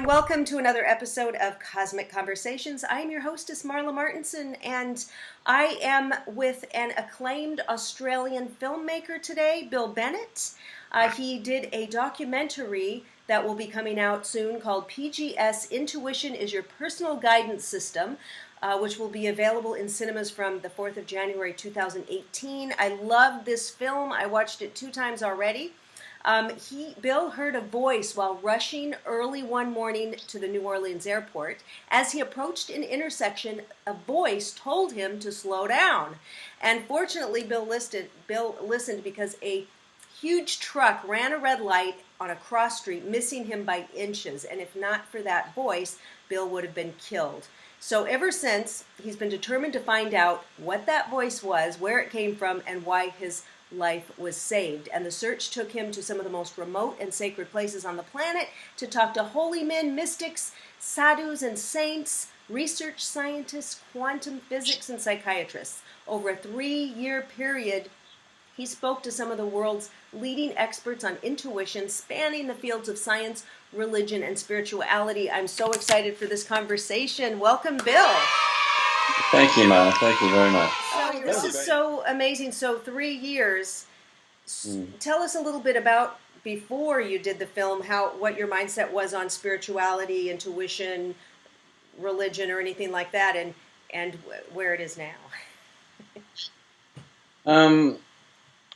and welcome to another episode of Cosmic Conversations. I'm your hostess, Marla Martenson, and I am with an acclaimed Australian filmmaker today, Bill Bennett. He did a documentary that will be coming out soon called PGS Intuition is Your Personal Guidance System, which will be available in cinemas from the 4th of January 2018. I love this film. I watched it 2 times already. Bill heard a voice while rushing early one morning to the New Orleans airport. As he approached an intersection, a voice told him to slow down. And fortunately, Bill listened because a huge truck ran a red light on a cross street, missing him by inches. And if not for that voice, Bill would have been killed. So ever since, he's been determined to find out what that voice was, where it came from, and why his life was saved. And the search took him to some of the most remote and sacred places on the planet to talk to holy men, mystics, sadhus, and saints, research scientists, quantum physics, and psychiatrists. Over a 3-year period, he spoke to some of the world's leading experts on intuition, spanning the fields of science, religion, and spirituality. I'm so excited for this conversation. Welcome, Bill. Thank you, Ma. Thank you very much. So this is so amazing. So 3 years. Tell us a little bit about before you did the film, what your mindset was on spirituality, intuition, religion, or anything like that, and where it is now.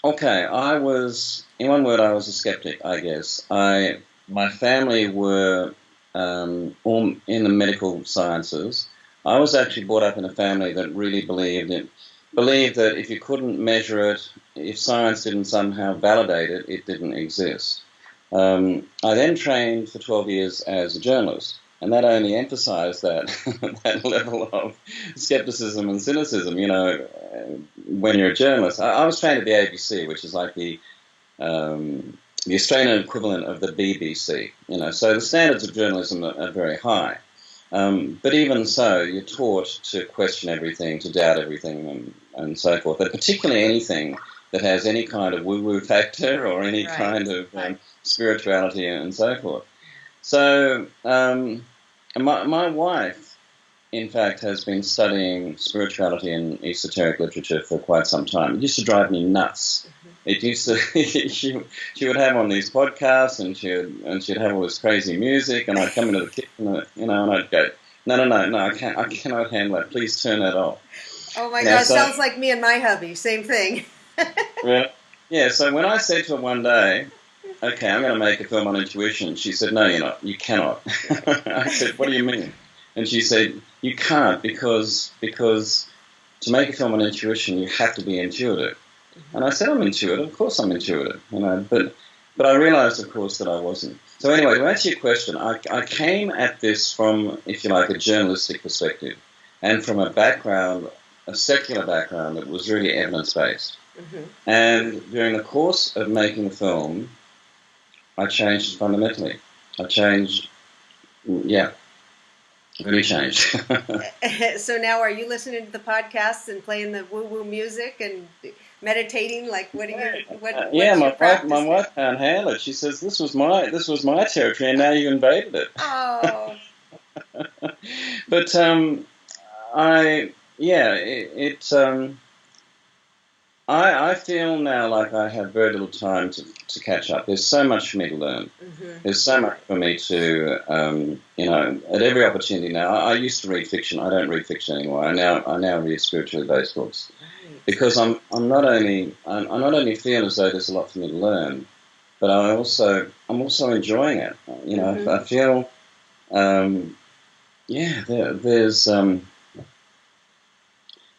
Okay, I was, in one word, I was a skeptic, I guess. My family were all in the medical sciences. I was actually brought up in a family that really believed that if you couldn't measure it, if science didn't somehow validate it, it didn't exist. I then trained for 12 years as a journalist, and that only emphasized that that level of skepticism and cynicism, when you're a journalist. I was trained at the ABC, which is like the Australian equivalent of the BBC, so the standards of journalism are very high. But even so, you're taught to question everything, to doubt everything, and so forth, but particularly anything that has any kind of woo-woo factor or any kind of spirituality and so forth. So my wife, in fact, has been studying spirituality and esoteric literature for quite some time. It used to drive me nuts. It used to. she would have on these podcasts, and she'd have all this crazy music, and I'd come into the kitchen, and I'd go, no, I cannot handle that. Please turn that off. Oh my gosh, sounds like me and my hubby. Same thing. Yeah. So when I said to her one day, "Okay, I'm going to make a film on intuition," she said, "No, you're not. You cannot." I said, "What do you mean?" And she said, "You can't because to make a film on intuition, you have to be intuitive." And I said, "I'm intuitive. Of course I'm intuitive, But I realized, of course, that I wasn't. So anyway, to answer your question, I came at this from, if you like, a journalistic perspective, and from a secular background that was really evidence-based. And during the course of making the film, I changed fundamentally. Really changed. So now, are you listening to the podcasts and playing the woo-woo music and meditating? Like, what are you? My wife can't handle it. She says this was my territory, and now you invaded it. Oh. But I feel now like I have very little time to catch up. There's so much for me to learn. There's so much for me to, at every opportunity now. I used to read fiction. I don't read fiction anymore. I now read spiritually based books, because I'm not only feel as though there's a lot for me to learn, but I'm also enjoying it. I feel,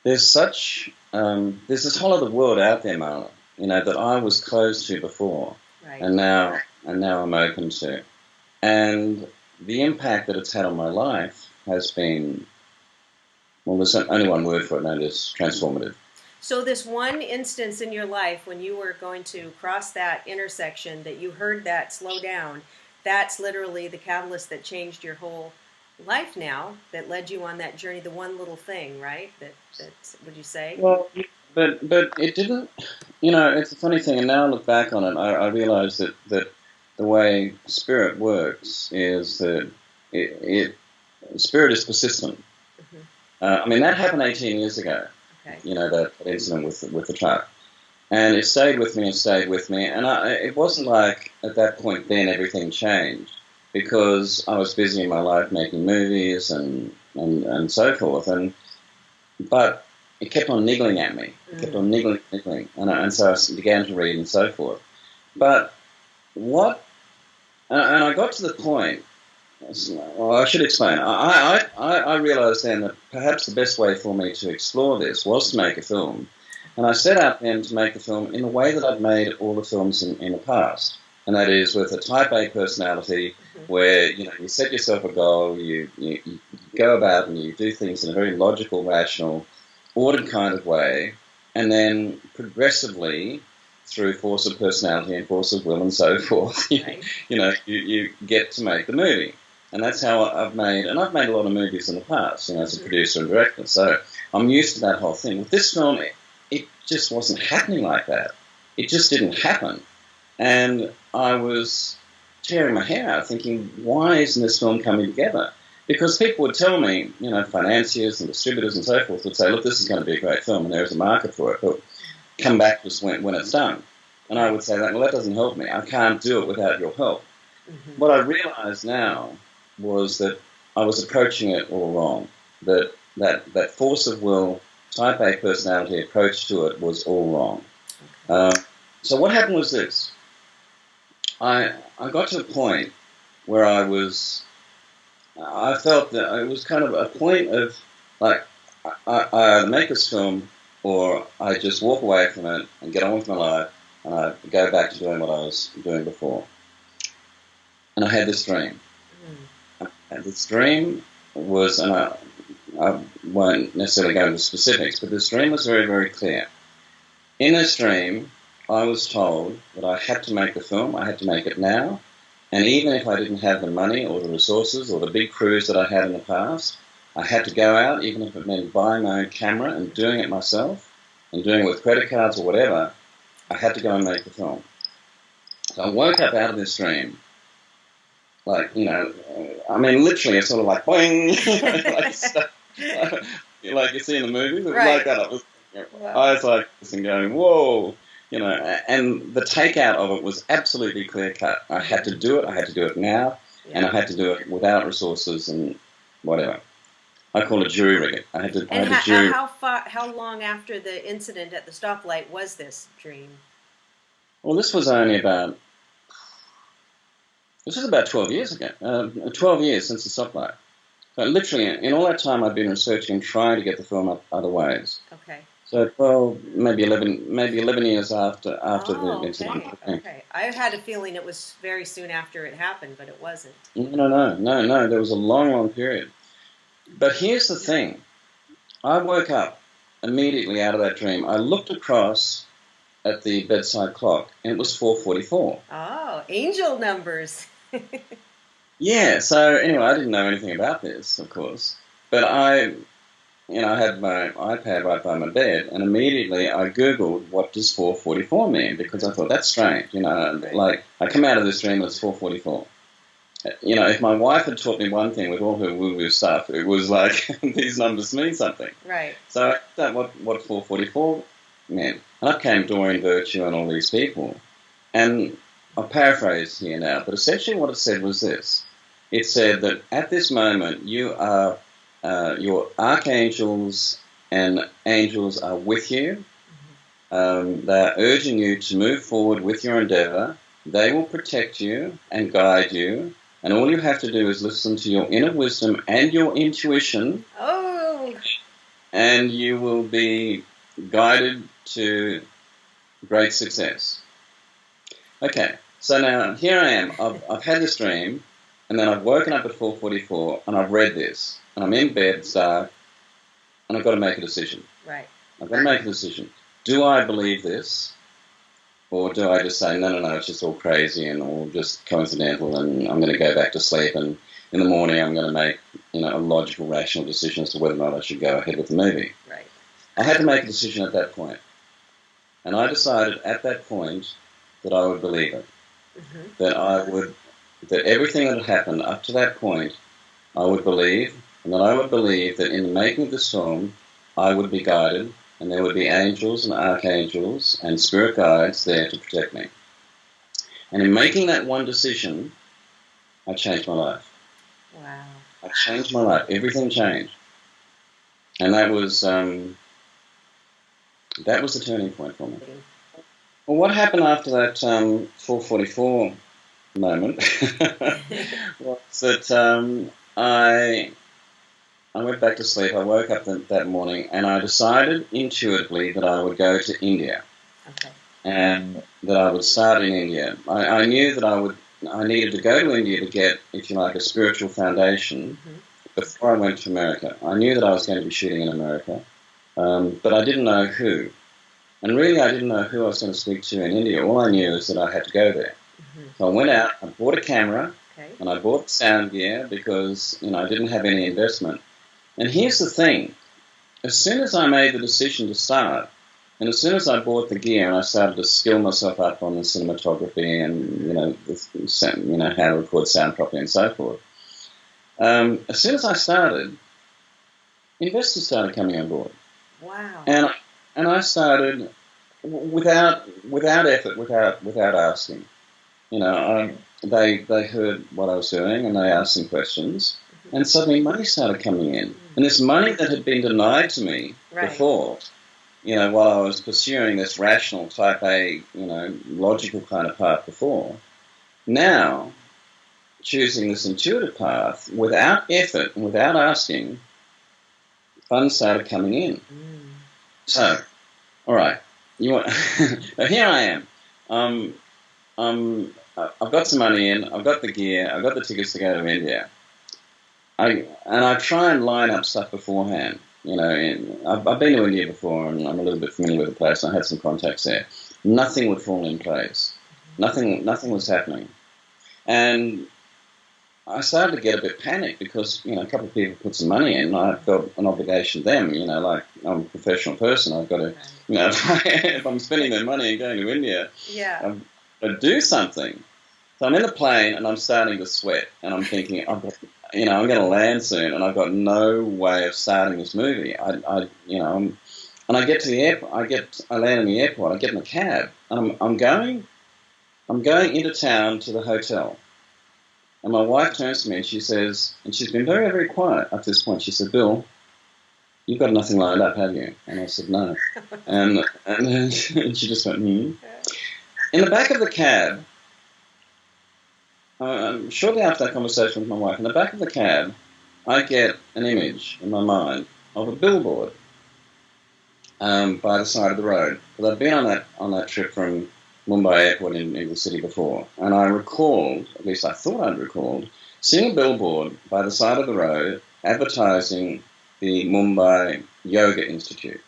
there's this whole other world out there, Marla, that I was closed to before, and now I'm open to, and the impact that it's had on my life has been, well, there's only one word for it, and it's transformative. So this one instance in your life when you were going to cross that intersection, that you heard that slow down, that's literally the catalyst that changed your whole life now, that led you on that journey, the one little thing, right? That would you say? Well, but it didn't, it's a funny thing, and now I look back on it, I realize that the way spirit works is that spirit is persistent. Mm-hmm. I mean, that happened 18 years ago. Okay. You know, that incident with the truck. And it stayed with me and stayed with me. And it wasn't like at that point then everything changed, because I was busy in my life making movies and so forth. But it kept on niggling at me. It kept on niggling. And so I began to read and so forth. But and I got to the point, well, I should explain. I realized then that perhaps the best way for me to explore this was to make a film. And I set out then to make the film in the way that I'd made all the films in the past. And that is with a type A personality, where you set yourself a goal, you go about and you do things in a very logical, rational, ordered kind of way, and then progressively, through force of personality and force of will and so forth, you get to make the movie. And that's how I've made a lot of movies in the past, as a producer and director. So I'm used to that whole thing. With this film, it just wasn't happening like that. It just didn't happen. And I was tearing my hair out thinking, why isn't this film coming together? Because people would tell me, financiers and distributors and so forth would say, look, this is going to be a great film and there is a market for it, but come back just when it's done. And I would say, well, that doesn't help me. I can't do it without your help. Mm-hmm. What I realized now was that I was approaching it all wrong, that force of will, type A personality approach to it was all wrong. Okay. So what happened was this. I got to a point where I felt that it was kind of a point of, like, I either make this film or I just walk away from it and get on with my life and I go back to doing what I was doing before. And I had this dream. And this dream was, and I won't necessarily go into specifics, but this dream was very, very clear. In this dream, I was told that I had to make the film, I had to make it now, and even if I didn't have the money or the resources or the big crews that I had in the past, I had to go out, even if it meant buying my own camera and doing it myself, and doing it with credit cards or whatever, I had to go and make the film. So I woke up out of this dream, like, literally it's sort of like, boing, like you see in the movies, it was like that. I was like this and going, whoa, and the takeout of it was absolutely clear cut. I had to do it now, and I had to do it without resources and whatever. I call it jury rigging. How long after the incident at the stoplight was this dream? Well, this was about 12 years ago. 12 years since the stoplight. So literally, in all that time, I've been researching and trying to get the film up other ways. Okay. So, maybe 11 years after the incident. Okay. I had a feeling it was very soon after it happened, but it wasn't. No. There was a long, long period. But here's the thing. I woke up immediately out of that dream. I looked across at the bedside clock, and it was 4:44. Oh, angel numbers. Yeah, so anyway, I didn't know anything about this, of course. But I had my iPad right by my bed, and immediately I Googled, what does 4:44 mean? Because I thought, that's strange, like, I come out of this dream and it's 4:44. If my wife had taught me one thing with all her woo-woo stuff, it was like, these numbers mean something. Right. So I thought what 4:44 meant. And up came Dorian Virtue and all these people. And I'll paraphrase here now, but essentially what it said was this. It said that at this moment, you are, your archangels and angels are with you. They're urging you to move forward with your endeavor. They will protect you and guide you. And all you have to do is listen to your inner wisdom and your intuition. Oh. And you will be guided to great success. Okay, so now here I am. I've had this dream, and then I've woken up at 4:44, and I've read this, and I'm in bed, it's dark, and I've got to make a decision. Right. I've got to make a decision. Do I believe this, or do I just say, no, it's just all crazy and all just coincidental, and I'm going to go back to sleep, and in the morning I'm going to make a logical, rational decision as to whether or not I should go ahead with the movie. Right. I had to make a decision at that point, and I decided at that point that I would believe it, that everything that had happened up to that point I would believe, and that I would believe that in the making of this film, I would be guided, and there would be angels and archangels and spirit guides there to protect me. And in making that one decision, I changed my life. Wow. I changed my life. Everything changed. And that was the turning point for me. Well, what happened after that 444 moment was that I went back to sleep. I woke up that morning and I decided intuitively that I would go to India. Okay. And that I would start in India. I knew that I needed to go to India to get, if you like, a spiritual foundation before I went to America. I knew that I was going to be shooting in America, but I didn't know who. And really I didn't know who I was going to speak to in India. All I knew is that I had to go there. So I went out, I bought a camera, and I bought sound gear because I didn't have any investment. And here's the thing. As soon as I made the decision to start, and as soon as I bought the gear and I started to skill myself up on the cinematography and how to record sound properly and so forth, as soon as I started, investors started coming on board. Wow! And I started without effort, without asking. They heard what I was doing and they asked some questions, and suddenly money started coming in. And this money that had been denied to me before. While I was pursuing this rational type A, logical kind of path before, now choosing this intuitive path without effort and without asking, funds started coming in. So, all right, here I am. I've got some money in, I've got the gear, I've got the tickets to go to India. I try and line up stuff beforehand. I've been to India before and I'm a little bit familiar with the place and I had some contacts there. Nothing would fall in place. Nothing was happening. And I started to get a bit panicked because, a couple of people put some money in and I felt an obligation to them, like I'm a professional person. I've got to, if I'm spending their money and going to India, I've got to do something. So I'm in the plane and I'm starting to sweat and I'm thinking, I'm going to land soon and I've got no way of starting this movie. And I get to the airport, I land in the airport, I get in the cab and I'm going into town to the hotel. And my wife turns to me and she says, and she's been very, very quiet up to this point, she said, "Bill, you've got nothing lined up, have you?" And I said, "No." And she just went, In the back of the cab, shortly after that conversation with my wife, in the back of the cab, I get an image in my mind of a billboard by the side of the road. Because I've been on that trip from Mumbai Airport into the city before, and I recalled, at least I thought I'd recalled, seeing a billboard by the side of the road advertising the Mumbai Yoga Institute.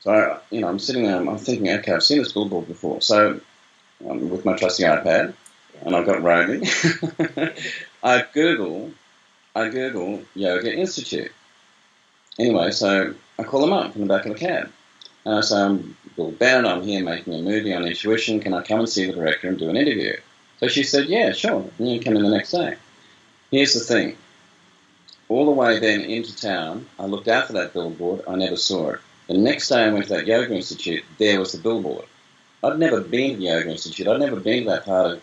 So, I'm sitting there, I'm thinking, okay, I've seen this billboard before. So, with my trusty iPad, and I've got roaming, I Google Yoga Institute. Anyway, so I call them up from the back of the cab. And I say, "I'm Bill Bennett, I'm here making a movie on intuition, can I come and see the director and do an interview?" So she said, "Yeah, sure, you can come in the next day." Here's the thing. All the way then into town, I looked out for that billboard, I never saw it. The next day I went to that Yoga Institute, there was the billboard. I'd never been to the Yoga Institute, I'd never been to that part of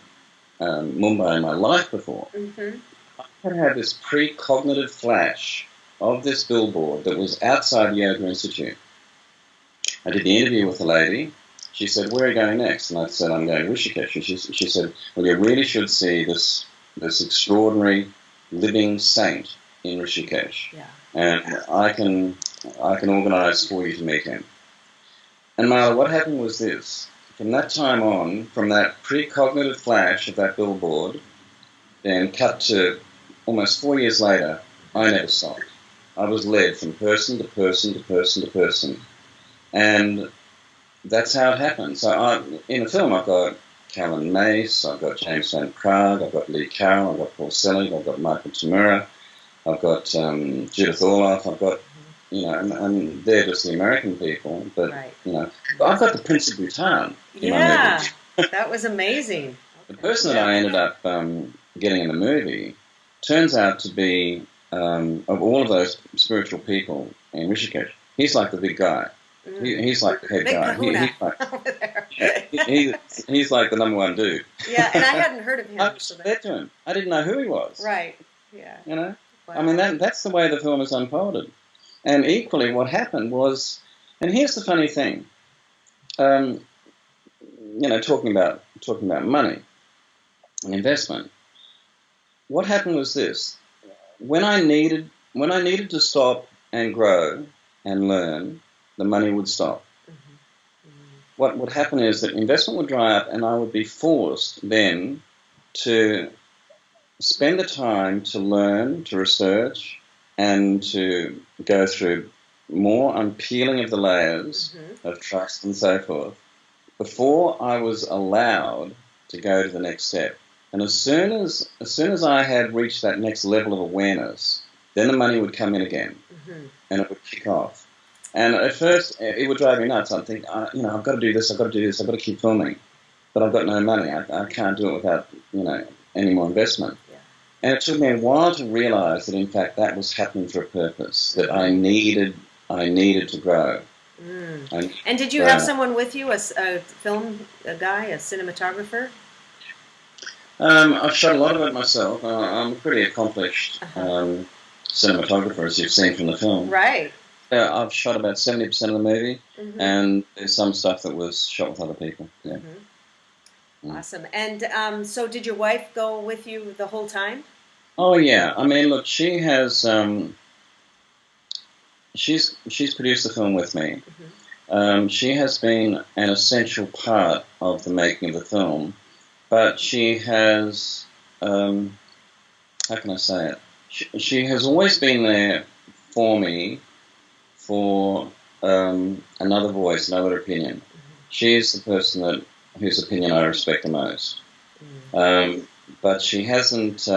Mumbai in my life before. I had this precognitive flash of this billboard that was outside the Yoga Institute. I did the interview with the lady. She said, "Where are you going next?" And I said, "I'm going to Rishikesh." And she said, "Well, you really should see this extraordinary living saint in Rishikesh. And I can organise for you to meet him." And Marla, what happened was this. From that time on, from that precognitive flash of that billboard, then cut to almost 4 years later, I never stopped. I was led from person to person to person to person. And that's how it happened. So in the film, I've got Callan Mace, I've got James Van Prague, I've got Lee Carroll, I've got Paul Selig, I've got Michael Tamura, I've got Judith Orloff, I've got, and they're just the American people, but, I've got the Prince of Bhutan in my movie. That was amazing. The person that I ended up getting in the movie turns out to be, of all of those spiritual people in Rishikesh, he's like the big guy. He's like the head Big guy. kahuna He's like, over there. he's like the number one dude. Yeah, and I hadn't heard of him. I said to him, I didn't know who he was. Right. Yeah. You know, Wow. I mean that's the way the film is unfolded. And equally, what happened was, and here's the funny thing, talking about money and investment. What happened was this: when I needed to stop and grow and learn, the money would stop. What would happen is that investment would dry up, and I would be forced then to spend the time to learn, to research, and to go through more unpeeling of the layers of trust and so forth before I was allowed to go to the next step. And as soon as I had reached that next level of awareness, then the money would come in again, and it would kick off. And at first, it would drive me nuts. I'd think, I've got to do this, I've got to do this, I've got to keep filming. But I've got no money. I can't do it without, any more investment. Yeah. And it took me a while to realize that, in fact, that was happening for a purpose, that I needed to grow. And did you have someone with you, a film guy, a cinematographer? I've shot a lot of it myself. I'm a pretty accomplished cinematographer, as you've seen from the film. Right. I've shot about 70% of the movie, and there's some stuff that was shot with other people. Yeah. Awesome. And so did your wife go with you the whole time? Oh, yeah. I mean, look, she has... she's produced the film with me. She has been an essential part of the making of the film, but she has... how can I say it? She has always been there for me, for another voice, another opinion. She is the person whose opinion I respect the most. But she hasn't...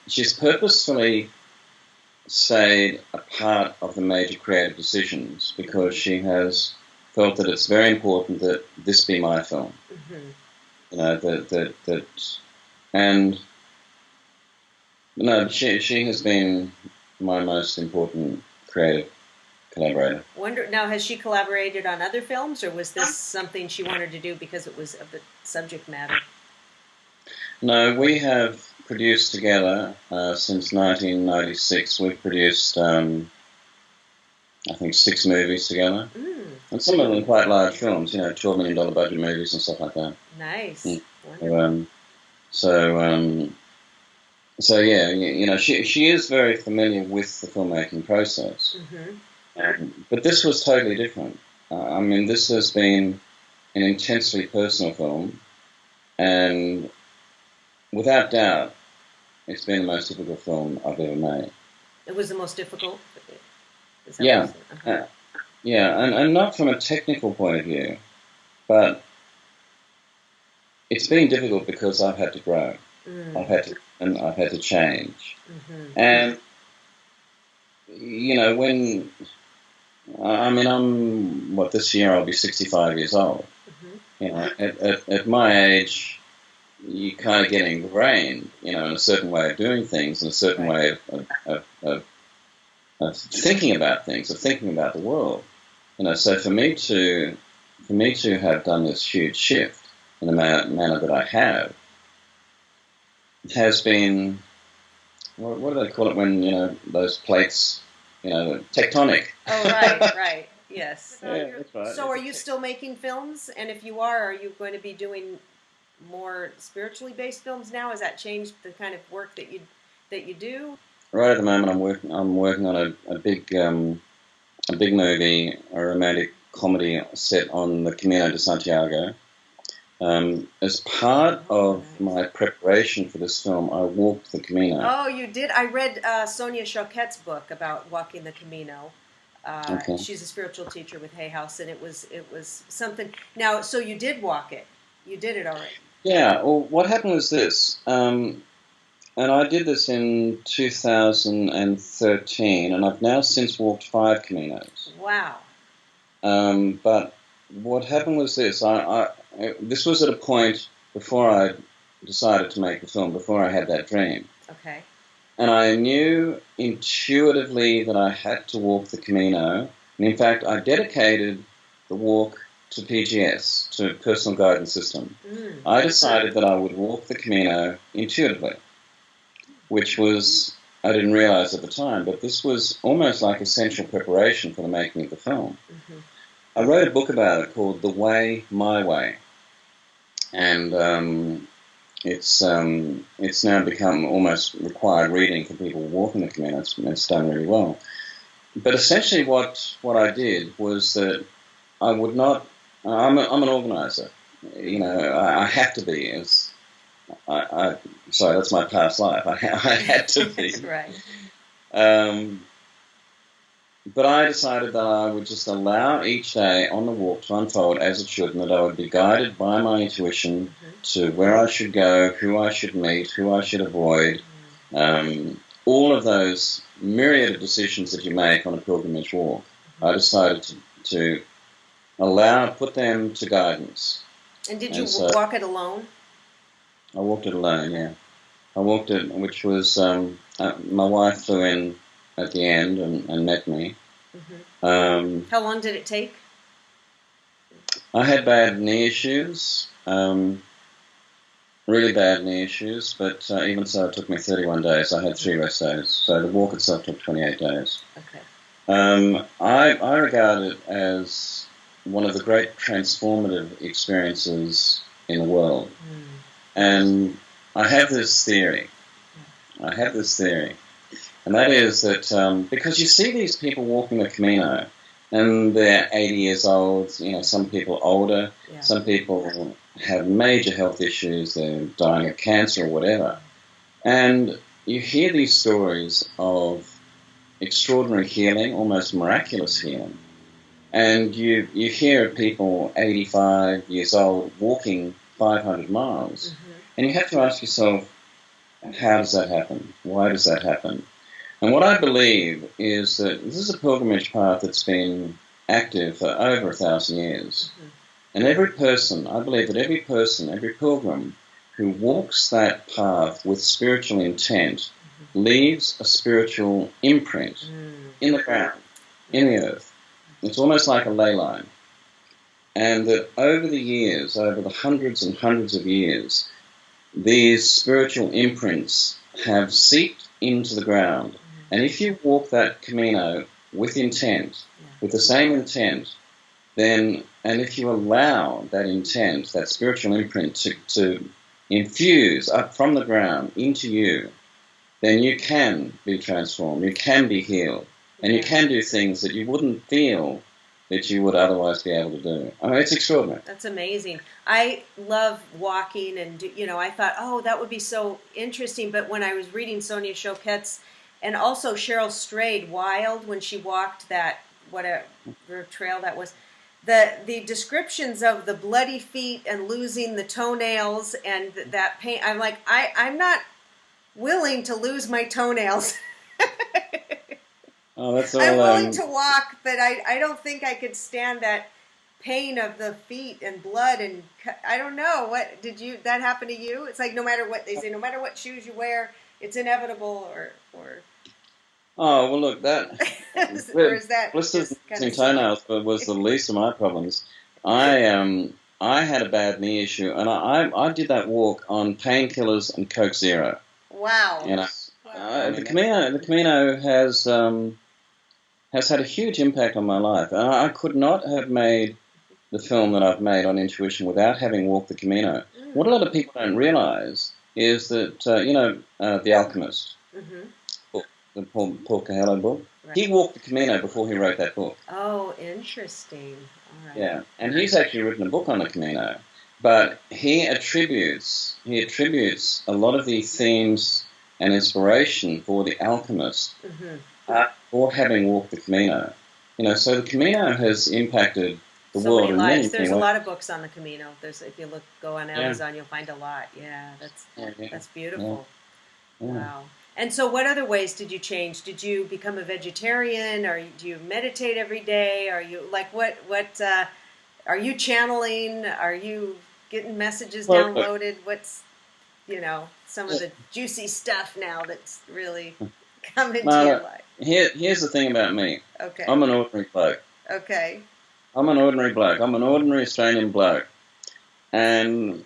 she's purposefully stayed a part of the major creative decisions because she has felt that it's very important that this be my film. She has been my most important creative collaborator. Now, has she collaborated on other films, or was this something she wanted to do because it was of the subject matter? No, we have produced together since 1996. We've produced, I think, 6 movies together. And some of them quite large films, $12 million budget movies and stuff like that. Nice. So yeah, she is very familiar with the filmmaking process. But this was totally different. I mean, this has been an intensely personal film, and without doubt, it's been the most difficult film I've ever made. It was the most difficult? Yeah. And not from a technical point of view, but it's been difficult because I've had to grow. I've had to change. And, when... I mean, this year I'll be 65 years old. At my age, you kind of get ingrained, in a certain way of doing things, and a certain way of thinking about things, of thinking about the world. So for me to have done this huge shift in the manner that I have, has been, what do they call it when, those plates, tectonic. Oh, right, yes. Yeah, that's right. So are you still making films? And if you are you going to be doing more spiritually based films now? Has that changed the kind of work that you do? Right at the moment, I'm working on a big movie, a romantic comedy set on the Camino De Santiago. As part of my preparation for this film, I walked the Camino. Oh, you did? I read Sonia Choquette's book about walking the Camino. She's a spiritual teacher with Hay House, and it was something. Now, so you did walk it. You did it already. Yeah. Well, what happened was this, and I did this in 2013, and I've now since walked 5 Caminos. Wow. But what happened was this. This was at a point before I decided to make the film, before I had that dream. Okay. And I knew intuitively that I had to walk the Camino. And in fact, I dedicated the walk to PGS, to Personal Guidance System. I decided that I would walk the Camino intuitively, which was, I didn't realize at the time, but this was almost like essential preparation for the making of the film. I wrote a book about it called The Way, My Way. And it's now become almost required reading for people walking the Camino. It's done really well. But essentially what I did was that I would not... I'm an organizer. You know, I have to be. Sorry, that's my past life. I had to be. Right. But I decided that I would just allow each day on the walk to unfold as it should, and that I would be guided by my intuition to where I should go, who I should meet, who I should avoid, all of those myriad of decisions that you make on a pilgrimage walk. I decided to put them to guidance. And did you walk it alone? I walked it alone, yeah. I walked it, which was, my wife flew in at the end and met me. How long did it take? I had bad knee issues, really bad knee issues, but even so it took me 31 days. I had 3 rest days, so the walk itself took 28 days. Okay. I regard it as one of the great transformative experiences in the world. And I have this theory. And that is that because you see these people walking the Camino, and they're 80 years old, you know, some people older, some people have major health issues, they're dying of cancer or whatever. And you hear these stories of extraordinary healing, almost miraculous healing. And you hear of people 85 years old walking 500 miles. And you have to ask yourself, how does that happen? Why does that happen? And what I believe is that this is a pilgrimage path that's been active for over 1,000 years. And every person, I believe that every person, every pilgrim who walks that path with spiritual intent leaves a spiritual imprint in the ground, in the earth. It's almost like a ley line. And that over the years, over the hundreds and hundreds of years, these spiritual imprints have seeped into the ground. And if you walk that Camino with intent, with the same intent, then, and if you allow that intent, that spiritual imprint to infuse up from the ground into you, then you can be transformed, you can be healed, and you can do things that you wouldn't feel that you would otherwise be able to do. I mean, it's extraordinary. That's amazing. I love walking, and I thought, oh, that would be so interesting. But when I was reading Sonia Choquette's, and also Cheryl Strayed, Wild, when she walked that, whatever trail that was, the descriptions of the bloody feet and losing the toenails and that pain, I'm like, I'm not willing to lose my toenails. Oh, that's all. I'm willing to walk, but I don't think I could stand that pain of the feet and blood and I don't know. What that happen to you? It's like no matter what they say, no matter what shoes you wear, it's inevitable or. Oh well, look that. Or is that blisters and toenails was the least of my problems. I had a bad knee issue, and I did that walk on painkillers and Coke Zero. Wow. The Camino has had a huge impact on my life. And I could not have made the film that I've made on intuition without having walked the Camino. What a lot of people don't realize is that, The Alchemist, the Paul Coelho book, he walked the Camino before he wrote that book. Oh, interesting. All right. Yeah, and he's actually written a book on the Camino, but he attributes a lot of the themes and inspiration for The Alchemist for having walked the Camino. So the Camino has impacted the world in many There's ways. a lot of books on the Camino. If you go on Amazon, you'll find a lot. Yeah, that's beautiful. Yeah. Wow. And so what other ways did you change? Did you become a vegetarian? Or do you meditate every day? Are you what are you channeling? Are you getting messages downloaded? some of the juicy stuff now that's really come into Marla, your life. here's the thing about me. Okay. I'm an ordinary bloke. Okay. I'm an ordinary bloke. I'm an ordinary Australian bloke. And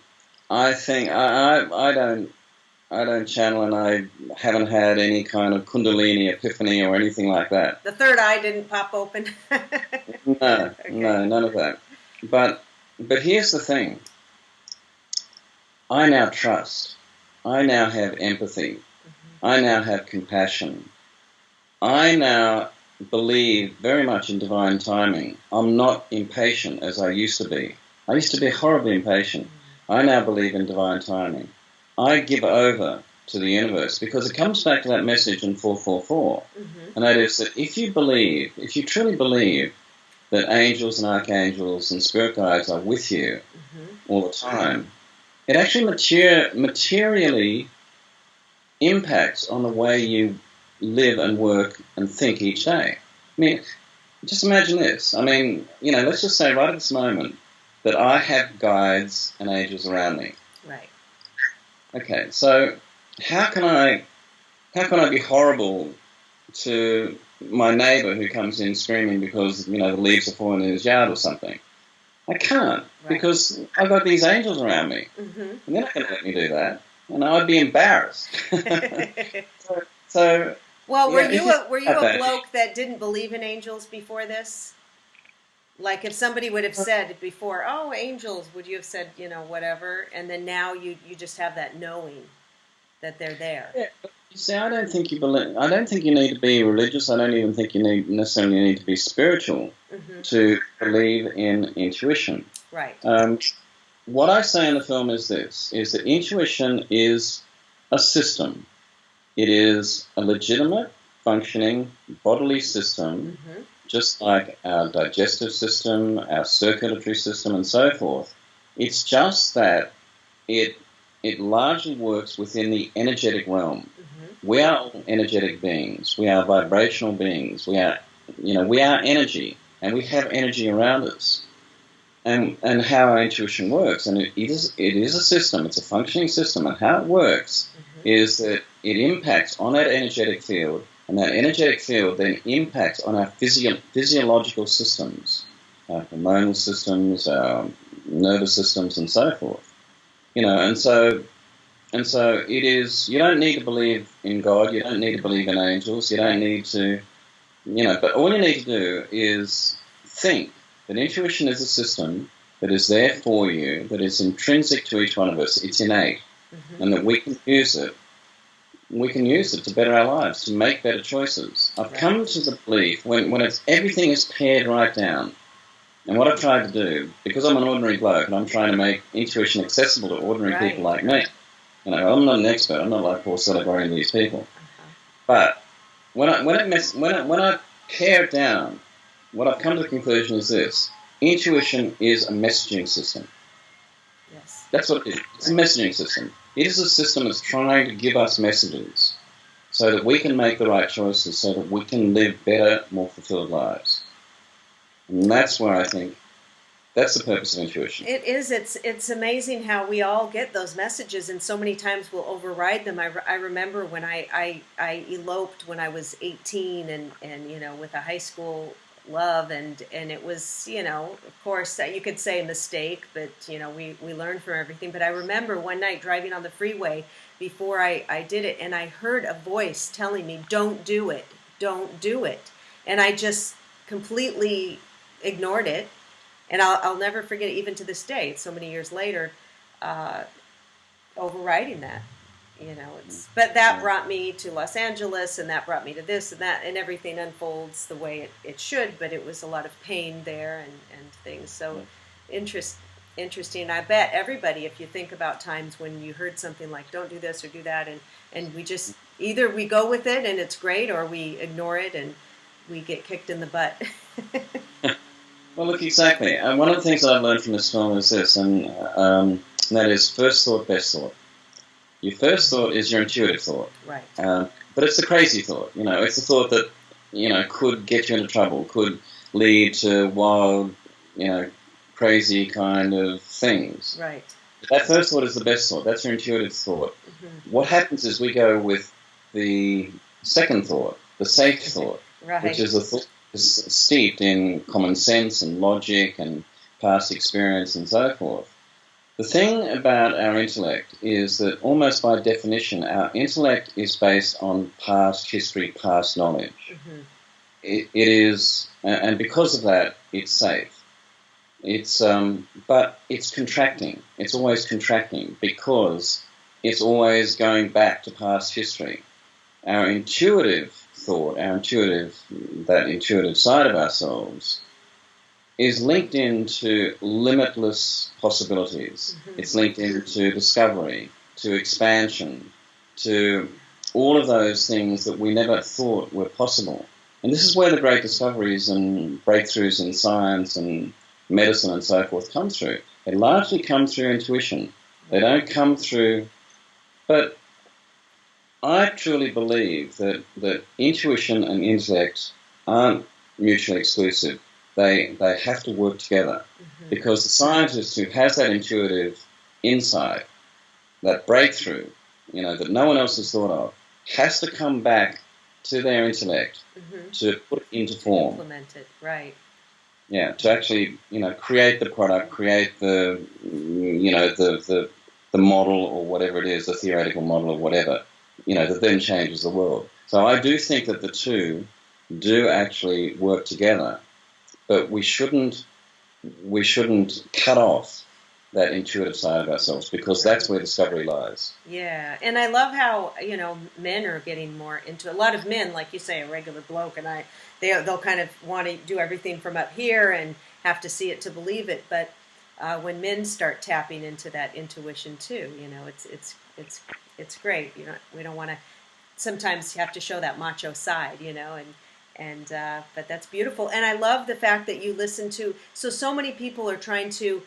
I think I don't channel, and I haven't had any kind of Kundalini epiphany or anything like that. The third eye didn't pop open. No, Okay. no, none of that. But here's the thing. I now trust. I now have empathy. Mm-hmm. I now have compassion. I now believe very much in divine timing. I'm not impatient as I used to be. I used to be horribly impatient. I now believe in divine timing. I give over to the universe because it comes back to that message in 444, and that is that if you truly believe that angels and archangels and spirit guides are with you all the time, it actually materially impacts on the way you live and work and think each day. I mean, just imagine this. I mean, let's just say right at this moment that I have guides and angels around me. Right. Okay, so how can I be horrible to my neighbour who comes in screaming because the leaves are falling in his yard or something? I can't, because I've got these angels around me, and they're not going to let me do that, and I'd be embarrassed. So well, were you a bloke that didn't believe in angels before this? Like, if somebody would have said before, "Oh, angels," would you have said, whatever? And then now you just have that knowing that they're there. Yeah. You see, I don't think you need to be religious. I don't even think you necessarily need to be spiritual to believe in intuition. Right. What I say in the film is this: is that intuition is a system. It is a legitimate, functioning bodily system. Just like our digestive system, our circulatory system, and so forth. It's just that it largely works within the energetic realm. We are all energetic beings. We are vibrational beings. We are energy, and we have energy around us. And how our intuition works, and it is a system. It's a functioning system, and how it works is that it impacts on that energetic field. And that energetic field then impacts on our physiological systems, our hormonal systems, our nervous systems, and so forth. And so it is. You don't need to believe in God. You don't need to believe in angels. You don't need to, But all you need to do is think that intuition is a system that is there for you, that is intrinsic to each one of us. It's innate, and that we can use it. We can use it to better our lives, to make better choices. I've come to the belief when everything is pared right down, and what I've tried to do, because I'm an ordinary bloke and I'm trying to make intuition accessible to ordinary people like me. I'm not an expert. I'm not like Paul Celebrity and these people. But when I pare it down, what I've come to the conclusion is this: intuition is a messaging system. Yes. That's what it is. It's a messaging system. It is a system that's trying to give us messages so that we can make the right choices, so that we can live better, more fulfilled lives. And that's where I think that's the purpose of intuition. It is. It's amazing how we all get those messages, and so many times we'll override them. I remember when I eloped when I was 18, and with a high school love, and it was, of course, you could say a mistake, but we learn from everything. But I remember one night driving on the freeway before I did it, and I heard a voice telling me, don't do it, and I just completely ignored it, and I'll never forget it, even to this day, so many years later, overriding that. But that brought me to Los Angeles, and that brought me to this and that, and everything unfolds the way it should, but it was a lot of pain there and things. So interesting. I bet everybody, if you think about times when you heard something like, don't do this or do that, and we just, either we go with it and it's great, or we ignore it and we get kicked in the butt. Well, look, exactly. One of the things that I've learned from this film is this, and that is first thought, best thought. Your first thought is your intuitive thought. Right. But it's the crazy thought. It's the thought that, could get you into trouble, could lead to wild, crazy kind of things. Right. That first thought is the best thought. That's your intuitive thought. Mm-hmm. What happens is we go with the second thought, the safe thought, Right. which is a thought steeped in common sense and logic and past experience and so forth. The thing about our intellect is that almost by definition, our intellect is based on past history, past knowledge. Mm-hmm. It is, and because of that, it's safe. But it's contracting. It's always contracting because it's always going back to past history. Our intuitive thought, that intuitive side of ourselves, is linked into limitless possibilities. Mm-hmm. It's linked into discovery, to expansion, to all of those things that we never thought were possible. And this is where the great discoveries and breakthroughs in science and medicine and so forth come through. They largely come through intuition. They don't come through... But I truly believe that intuition and intellect aren't mutually exclusive. They have to work together. Mm-hmm. Because the scientist who has that intuitive insight, that breakthrough, that no one else has thought of, has to come back to their intellect mm-hmm. to put it into form. Implement it, right. Yeah, to actually, create the product, create the model or whatever it is, the theoretical model or whatever, that then changes the world. So I do think that the two do actually work together, but we shouldn't cut off that intuitive side of ourselves, because that's where discovery lies. Yeah, and I love how men are getting more into a lot of men, like you say, a regular bloke, and they'll kind of want to do everything from up here and have to see it to believe it. But when men start tapping into that intuition too, it's great. We don't want to. Sometimes you have to show that macho side, but that's beautiful. And I love the fact that you listen to. So many people are trying to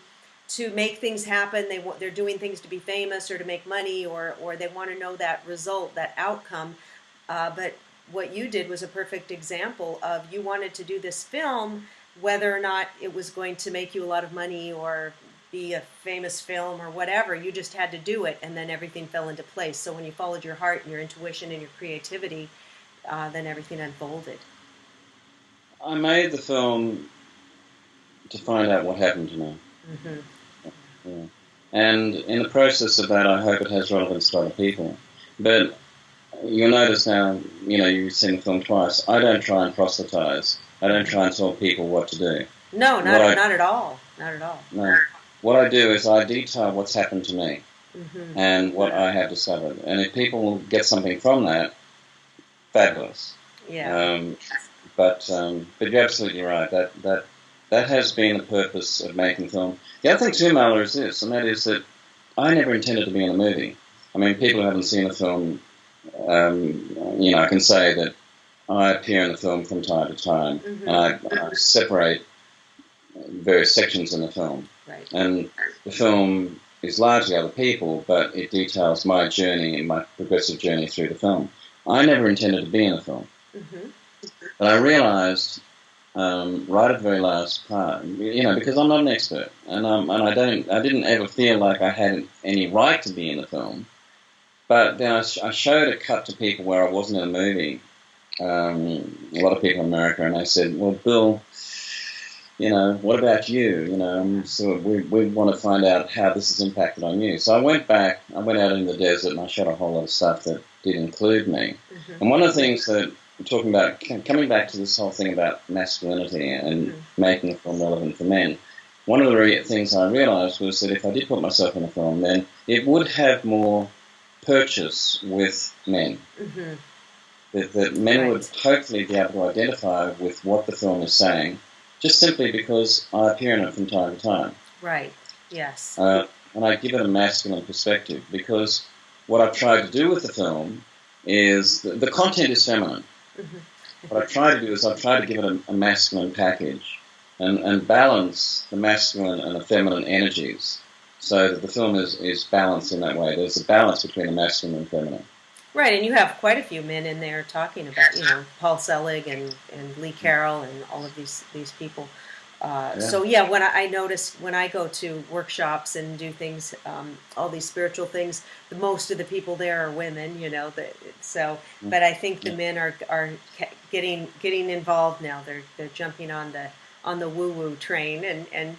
make things happen. They're doing things to be famous or to make money, or they want to know that result, that outcome. But what you did was a perfect example of, you wanted to do this film, whether or not it was going to make you a lot of money or be a famous film or whatever. You just had to do it, and then everything fell into place. So when you followed your heart and your intuition and your creativity, then everything unfolded. I made the film to find out what happened to me. Mm-hmm. Yeah. And in the process of that, I hope it has relevance to other people. But you'll notice now, you've seen the film twice, I don't try and proselytize. I don't try and tell people what to do. No, not at all. Not at all. No. What I do is I detail what's happened to me mm-hmm. and what I have discovered. And if people get something from that, fabulous. Yeah. But you're absolutely right. That has been the purpose of making film. The other thing too, Marla, is this, and that is that I never intended to be in a movie. I mean, people who haven't seen the film, I can say that I appear in the film from time to time, mm-hmm. and I separate various sections in the film. Right. And the film is largely other people, but it details my journey and my progressive journey through the film. I never intended to be in the film. Mm-hmm. But I realized right at the very last part, because I'm not an expert, and I didn't ever feel like I had any right to be in the film. But then I showed a cut to people where I wasn't in a movie, a lot of people in America, and they said, "Well, Bill, what about you? So we want to find out how this has impacted on you." So I went back. I went out in the desert and I shot a whole lot of stuff that did include me. Mm-hmm. And one of the things that we're talking about, coming back to this whole thing about masculinity and mm-hmm. making the film relevant for men, one of the things I realized was that if I did put myself in a film, then it would have more purchase with men. Mm-hmm. That men right. would hopefully be able to identify with what the film is saying, just simply because I appear in it from time to time. Right, yes. And I give it a masculine perspective, because what I've tried to do with the film is, the content is feminine. Mm-hmm. What I've tried to do is I've tried to give it a masculine package and balance the masculine and the feminine energies so that the film is balanced in that way. There's a balance between the masculine and feminine. Right, and you have quite a few men in there talking about, Paul Selig and Lee Carroll and all of these people. So yeah, when I notice when I go to workshops and do things, all these spiritual things, most of the people there are women, so. But I think the men are getting involved now. They're jumping on the woo woo train and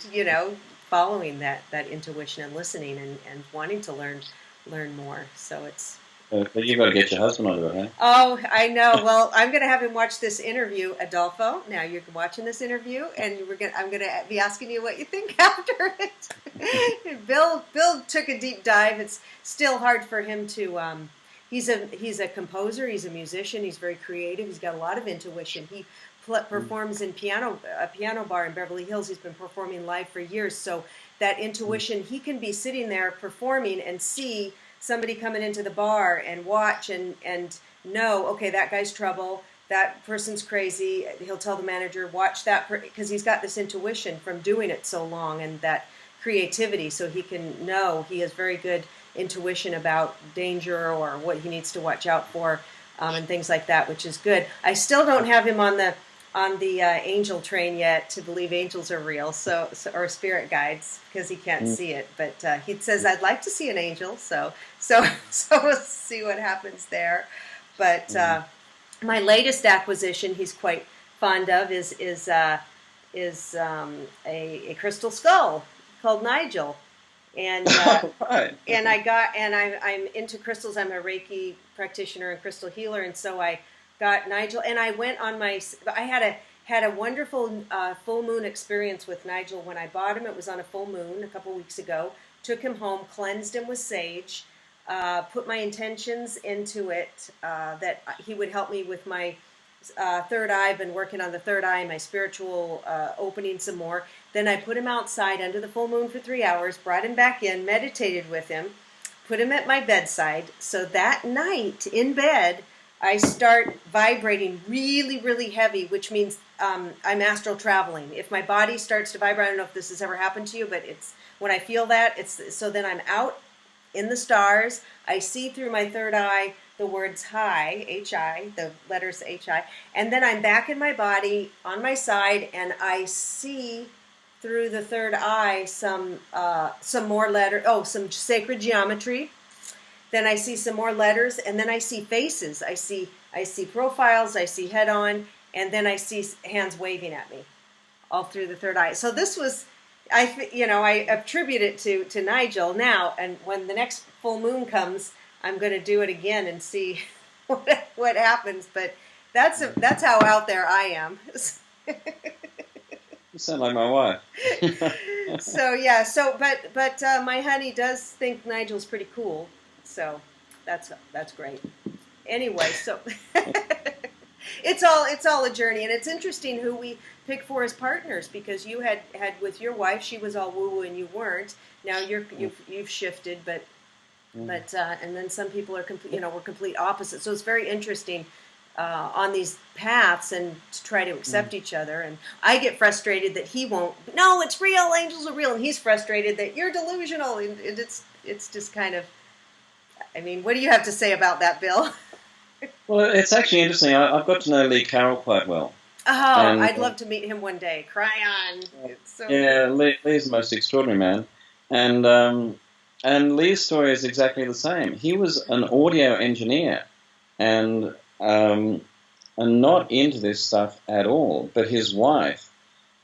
following that intuition and listening and wanting to learn more. So it's. But you've got to get your husband onto it, huh? Oh, I know. Well, I'm going to have him watch this interview, Adolfo. Now you're watching this interview, and I'm going to be asking you what you think after it. Bill took a deep dive. It's still hard for him to. He's a composer. He's a musician. He's very creative. He's got a lot of intuition. He performs in a piano bar in Beverly Hills. He's been performing live for years. So that intuition, he can be sitting there performing and see somebody coming into the bar and watch and know, okay, that guy's trouble, that person's crazy. He'll tell the manager, watch that, because he's got this intuition from doing it so long and that creativity, so he can know. He has very good intuition about danger or what he needs to watch out for, and things like that, which is good. I still don't have him on the angel train yet to believe angels are real, or spirit guides, because he can't see it. But he says, I'd like to see an angel, so we'll see what happens there. But my latest acquisition, he's quite fond of, is a crystal skull called Nigel, and right. and I'm into crystals. I'm a Reiki practitioner and crystal healer, and so I got Nigel, and I went on I had a wonderful full moon experience with Nigel when I bought him. It was on a full moon a couple weeks ago. Took him home, cleansed him with sage, put my intentions into it, that he would help me with my third eye. I've been working on the third eye, my spiritual opening some more. Then I put him outside under the full moon for 3 hours, brought him back in, meditated with him, put him at my bedside. So that night in bed, I start vibrating really, really heavy, which means I'm astral traveling. If my body starts to vibrate, I don't know if this has ever happened to you, but it's when I feel that, so then I'm out in the stars. I see through my third eye the words hi, H-I, the letters H-I, and then I'm back in my body on my side, and I see through the third eye some more some sacred geometry. Then I see some more letters, and then I see faces. I see profiles. I see head on, and then I see hands waving at me, all through the third eye. So this was, I attribute it to Nigel now. And when the next full moon comes, I'm going to do it again and see what happens. But that's how out there I am. You sound like my wife. So yeah. But my honey does think Nigel's pretty cool. So that's great. Anyway, so it's all a journey, and it's interesting who we pick for as partners, because you had with your wife, she was all woo woo and you weren't. Now you've shifted, but and then some people are we're complete opposites. So it's very interesting on these paths and to try to accept each other. And I get frustrated that he won't. No, it's real. Angels are real, and he's frustrated that you're delusional. And it's just kind of. I mean, what do you have to say about that, Bill? Well, it's actually interesting. I've got to know Lee Carroll quite well. Oh, and I'd love to meet him one day. Kryon. Yeah, Lee's the most extraordinary man. And Lee's story is exactly the same. He was an audio engineer and not into this stuff at all. But his wife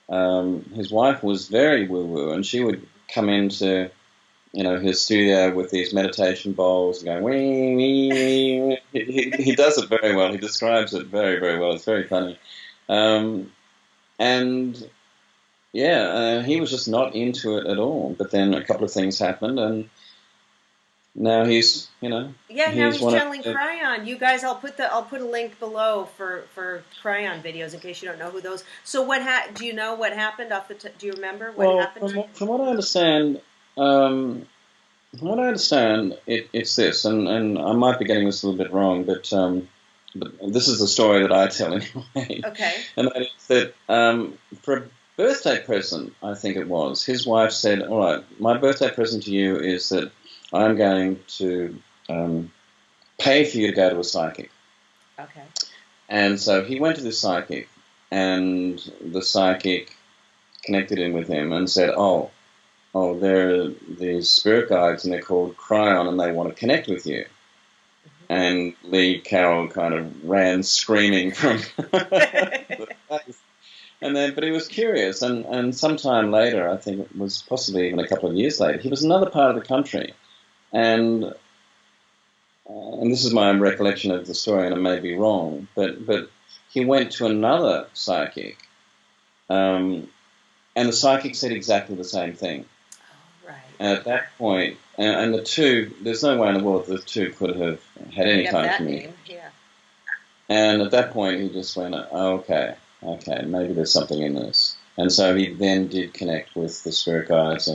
was very woo-woo, and she would come into his studio with these meditation bowls and going, wee, wee, wee. He does it very well. He describes it very, very well. It's very funny. He was just not into it at all. But then a couple of things happened, and now he's, now he's channeling Kryon. You guys, I'll put a link below for Kryon videos in case you don't know who those. So do you know what happened do you remember what happened? From what I understand, it's this, and I might be getting this a little bit wrong, but this is the story that I tell anyway. Okay. And that is that for a birthday present, I think it was, his wife said, all right, my birthday present to you is that I'm going to pay for you to go to a psychic. Okay. And so he went to this psychic, and the psychic connected in with him and said, oh, there are these spirit guides and they're called Kryon and they want to connect with you. And Lee Carroll kind of ran screaming from the place. But he was curious, and sometime later, I think it was possibly even a couple of years later, he was in another part of the country, and this is my recollection of the story, and it may be wrong, but he went to another psychic, and the psychic said exactly the same thing. Oh, right. And at that point, and the two, there's no way in the world the two could have had any kind of communication. Yeah. And at that point, he just went, oh, okay, maybe there's something in this. And so he then did connect with the spirit guides.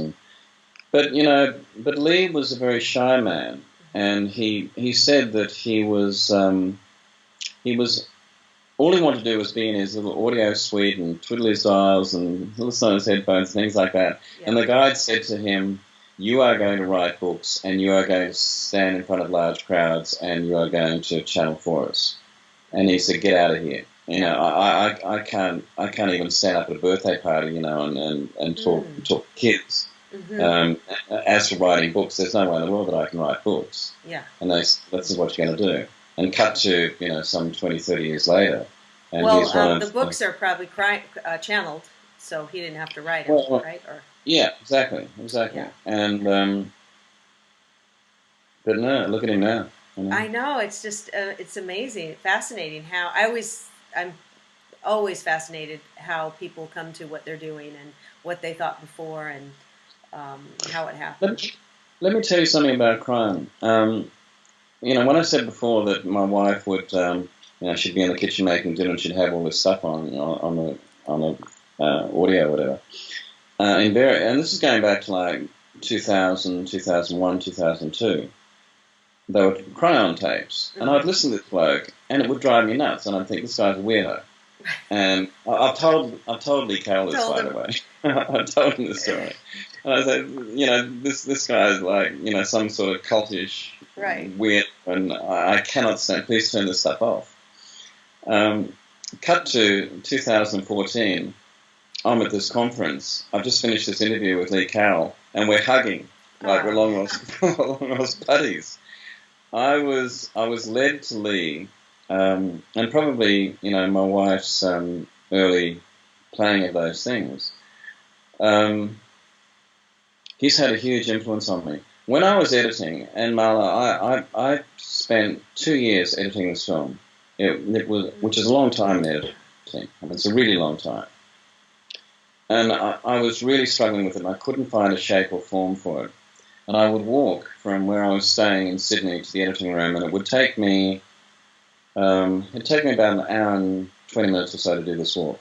But Lee was a very shy man, and he said that he was all he wanted to do was be in his little audio suite and twiddle his dials and listen on his headphones, things like that. Yeah. And the guide said to him, you are going to write books, and you are going to stand in front of large crowds, and you are going to channel for us. And he said, get out of here. I can't even stand up at a birthday party, and talk to kids. Mm-hmm. As for writing books, there's no way in the world that I can write books. Yeah. And this is what you're going to do. And cut to, some 20, 30 years later. And the books are probably channeled, so he didn't have to write it, right? Or yeah, exactly. Yeah. And but no, look at him now. I know, it's just it's amazing, fascinating how I'm always fascinated how people come to what they're doing and what they thought before and how it happened. Let me tell you something about Kryon. When I said before that my wife would, she'd be in the kitchen making dinner and she'd have all this stuff on the audio or whatever. And this is going back to like 2000, 2001, 2002. They were Kryon tapes, and I'd listen to this bloke, and it would drive me nuts, and I'd think, this guy's a weirdo. And I've told Lee Carroll this, by the way. I've told him this story. And I said, this guy's like, some sort of cultish, weird, and I cannot stand, please turn this stuff off. Cut to 2014, I'm at this conference. I've just finished this interview with Lee Carroll, and we're hugging, like we're long lost buddies. I was led to Lee, and probably, my wife's early playing of those things. He's had a huge influence on me. When I was editing, and Marla, I spent 2 years editing this film, which is a long time in editing. It's a really long time. And I was really struggling with it, and I couldn't find a shape or form for it. And I would walk from where I was staying in Sydney to the editing room, and it would take me, about an hour and 20 minutes or so to do this walk.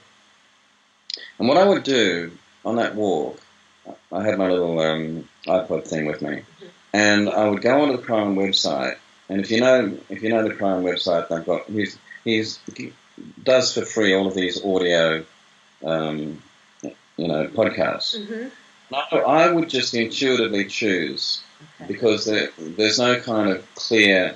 And what I would do on that walk, I had my little iPod thing with me, and I would go onto the Kryon website. And if you know the Kryon website, they've got he does for free all of these audio, podcasts. Mm-hmm. I would just intuitively choose, because there's no kind of clear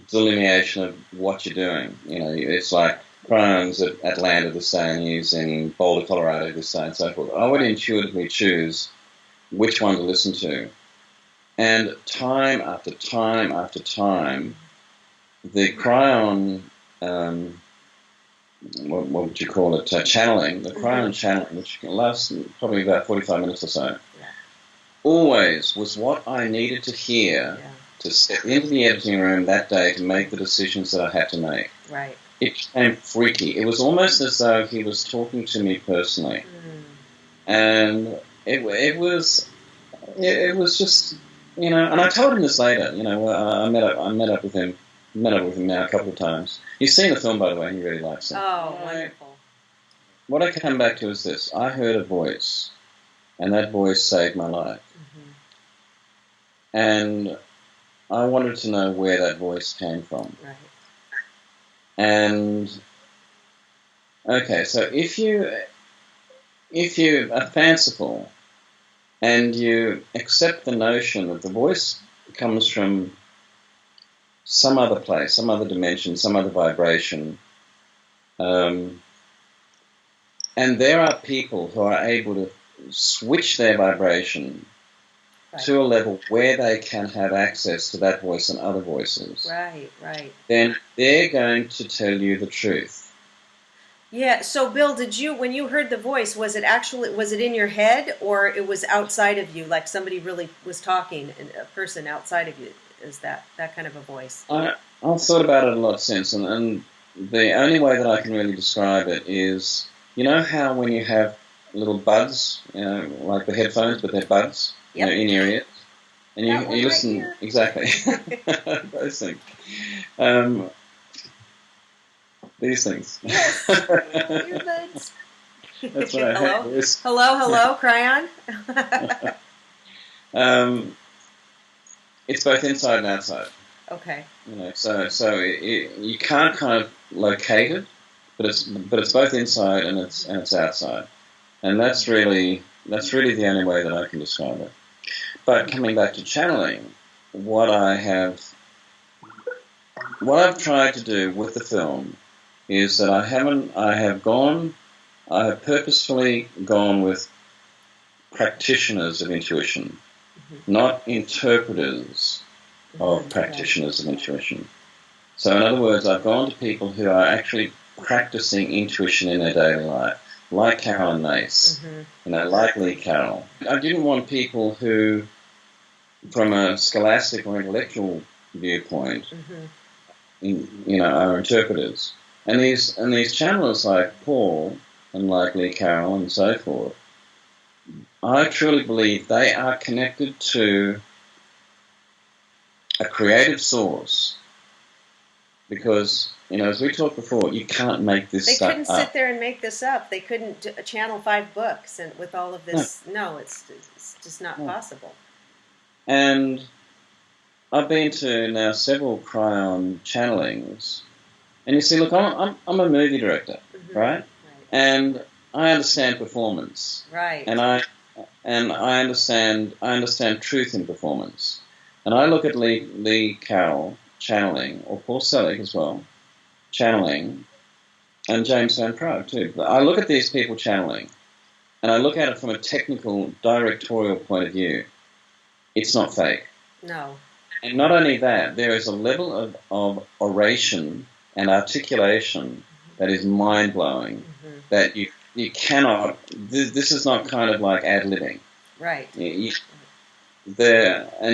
delineation of what you're doing. It's like Kryon's at Atlanta this day, and he's in Boulder, Colorado this day, and so forth. I would intuitively choose which one to listen to. And time after time after time, the Kryon, what would you call it, channeling, the Kryon channeling, which lasts probably about 45 minutes or so, always was what I needed to hear to step into the editing room that day to make the decisions that I had to make. Right. It became freaky. It was almost as though he was talking to me personally. And it was just, and I told him this later, I met up with him now a couple of times. He's seen the film, by the way, and he really likes it. Oh, wonderful. What I come back to is this. I heard a voice, and that voice saved my life. Mm-hmm. And I wanted to know where that voice came from. Right. And, okay, so if you are fanciful and you accept the notion that the voice comes from some other place, some other dimension, some other vibration, And there are people who are able to switch their vibration to a level where they can have access to that voice and other voices. Right. Then they're going to tell you the truth. Yeah. So, Bill, when you heard the voice, was it in your head, or it was outside of you, like somebody really was talking, a person outside of you? Is that kind of a voice? I've thought about it a lot since, and the only way that I can really describe it is, you know how when you have little buds, like the headphones, but they're buds, Yep. in your ear, and you listen, right exactly, those things. These things. Yes. Earbuds. That's right. Hello, Kryon. It's both inside and outside. Okay. So you can't kind of locate it, but it's both inside and it's outside, and that's really the only way that I can describe it. But coming back to channeling, what I've tried to do with the film is that I have purposefully gone with practitioners of intuition, not interpreters of practitioners of intuition. So in other words, I've gone to people who are actually practicing intuition in their daily life, like Carroll and Mace, like Lee Carroll. I didn't want people who, from a scholastic or intellectual viewpoint, are interpreters. And these channelers like Paul and like Lee Carroll and so forth, I truly believe they are connected to a creative source, because, as we talked before, you can't make this stuff up. They couldn't sit there and make this up. They couldn't channel 5 books and with all of this. No, it's just not possible. And I've been to now several Kryon channelings, and you see, look, I'm a movie director, right? And I understand performance, right? And I understand truth in performance. And I look at Lee Carroll channeling, or Paul Selig as well, channeling, and James Van Praagh too. But I look at these people channeling, and I look at it from a technical, directorial point of view. It's not fake. No. And not only that, there is a level of oration and articulation that is mind-blowing, that you cannot, this is not kind of like ad-libbing. Right. And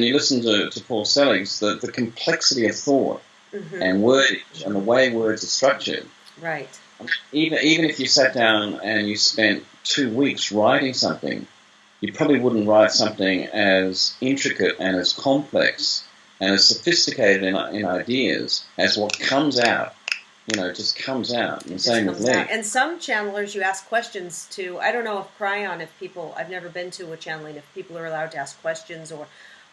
you listen to Paul Selig's, the complexity of thought and wordage and the way words are structured. Right. Even if you sat down and you spent 2 weeks writing something, you probably wouldn't write something as intricate and as complex and as sophisticated in ideas as what comes out. Just comes out. And same with Lee. And some channelers you ask questions to. I don't know if Kryon, I've never been to a channeling, if people are allowed to ask questions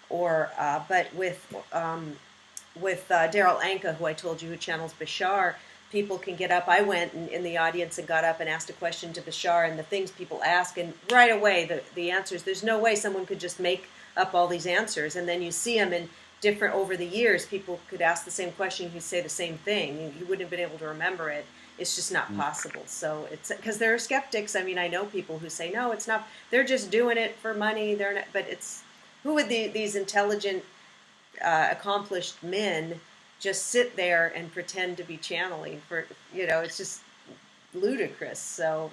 but with Daryl Anka, who I told you, who channels Bashar, people can get up. I went in the audience and got up and asked a question to Bashar, and the things people ask, and right away the answers. There's no way someone could just make up all these answers, and then you see them in different over the years. People could ask the same question, he'd say the same thing. You wouldn't have been able to remember it. It's just not possible. So it's because there are skeptics. I mean, I know people who say no, it's not. They're just doing it for money. They're not. But who would these intelligent, accomplished men just sit there and pretend to be channeling for? It's just ludicrous. So.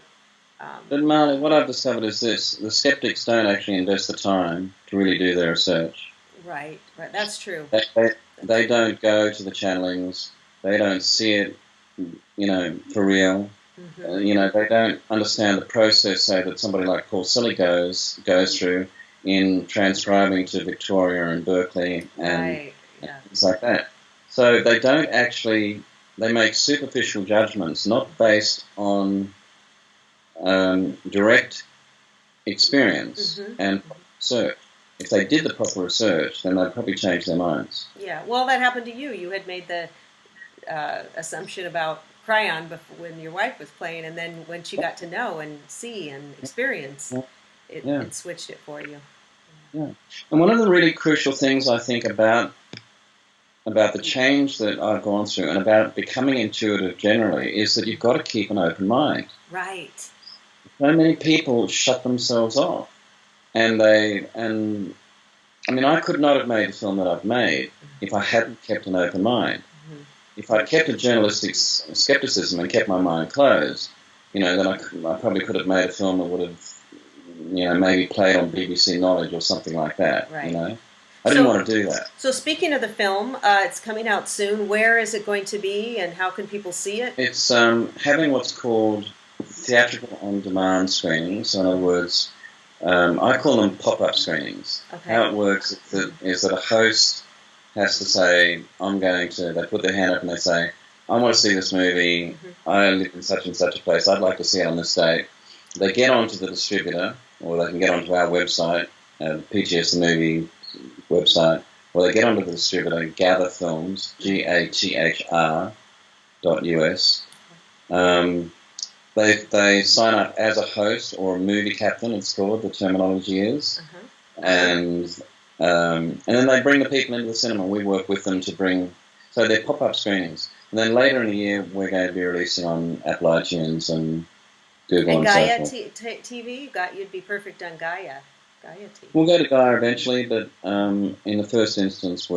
But Marla, what I've discovered is this: the skeptics don't actually invest the time to really do their research. Right. That's true. They don't go to the channelings. They don't see it, for real. They don't understand the process, say, that somebody like Paul Selig goes through in transcribing to Victoria and Berkeley and things like that. So they don't actually. They make superficial judgments, not based on direct experience and research. If they did the proper research, then they'd probably change their minds. Yeah, well, that happened to you. You had made the assumption about Kryon when your wife was playing, and then when she got to know and see and experience, it switched it for you. Yeah, and one of the really crucial things I think about the change that I've gone through and about becoming intuitive generally is that you've got to keep an open mind. Right. so many people shut themselves off, and I mean, I could not have made the film that I've made if I hadn't kept an open mind. Mm-hmm. If I'd kept a journalistic skepticism and kept my mind closed, then I probably could have made a film that would have, maybe played on BBC Knowledge or something like that. Right. I didn't want to do that. So speaking of the film, it's coming out soon. Where is it going to be, and how can people see it? It's having what's called theatrical on-demand screenings. So in other words, I call them pop-up screenings. Okay. How it works is that a host has to say, they put their hand up and they say, I want to see this movie, I live in such and such a place, I'd like to see it on this date. They get onto the distributor, or they can get onto our website, PGS the Movie website, or they get onto the distributor, Gather Films, GATHR.US. They sign up as a host or a movie captain, it's called, the terminology is, and then they bring the people into the cinema. We work with them to bring, so they're pop-up screenings. And then later in the year, we're going to be releasing on Apple iTunes and Google and Gaia so forth. TV, you'd be perfect on Gaia TV. We'll go to Gaia eventually, but in the first instance, I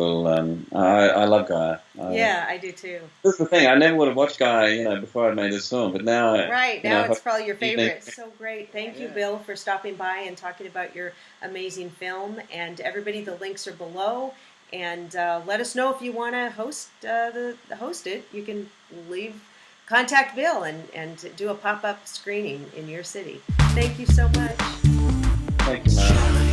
love Gaia. Yeah, I do too. This is the thing. I never would have watched Gaia, before I made this film, but now, now it's probably your favorite. So great. Thank you, Bill, for stopping by and talking about your amazing film. And everybody, the links are below. And let us know if you want to host it. You can contact Bill and do a pop-up screening in your city. Thank you so much. Thank you, Marla.